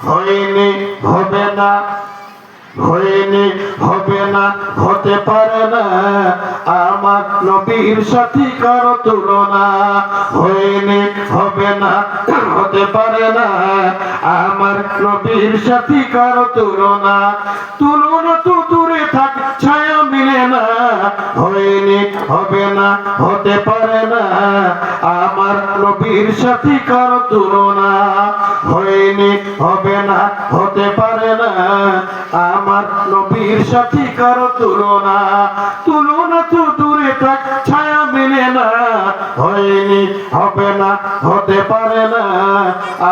হয়নি, হবে না, হয়নি, হবে না, হতে পারে না আমার নবীর সাথী কারো তুলনা। হয়নি, হবে না, হতে পারে না আমার নবীর সাথী কারো তুলনা। তুলনা তো দূরে থাক, ছায়া মিলে না। হয়নি, হবে না, হতে পারে না আমার নবীর সাথী কারো তুলনা। হয়নি, হবে না, হতে পারে না আমার নবীর সাথী কারো তুলনা। তুলনা তো দূরে থাক, ছায়া মিলে না। হয়নি, হবে না, হতে পারে না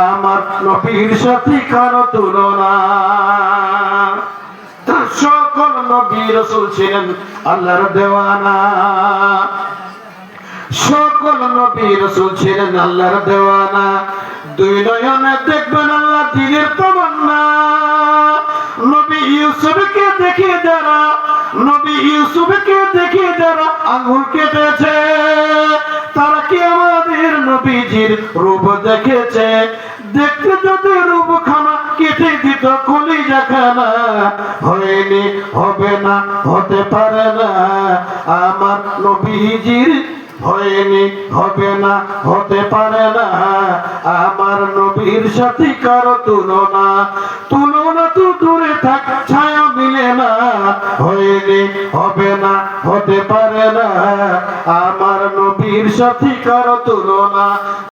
আমার নবীর সাথী কারো তুলনা। সকল নবী রাসূল ছিলেন আল্লাহর দেওয়ানা, সকল নবী রাসূল ছিলেন আল্লাহর দেওয়ানা। দুই নয়নে দেখবেন আল্লাহ দিনের তামান্না। নবী ইউসুফকে দেখে যারা, নবী ইউসুফকে দেখে যারা আঙ্গুল কেটেছে, তারা কি আমাদের নবীজির রূপ দেখেছে? দেখতে যদি রূপখানা কেটে দিত কলিজাখানা। হয়নি, হবে না, হতে পারে না আমার নবীজির। হয়নি, হবে না, হতে পারে না আমার নবীর সাথী কারো তুলনা। তুলনা তো দূরে থাক, ছায়া মিলে না। হয়নি, হবে না, হতে পারে না আমার নবীর সাথী কারো তুলনা।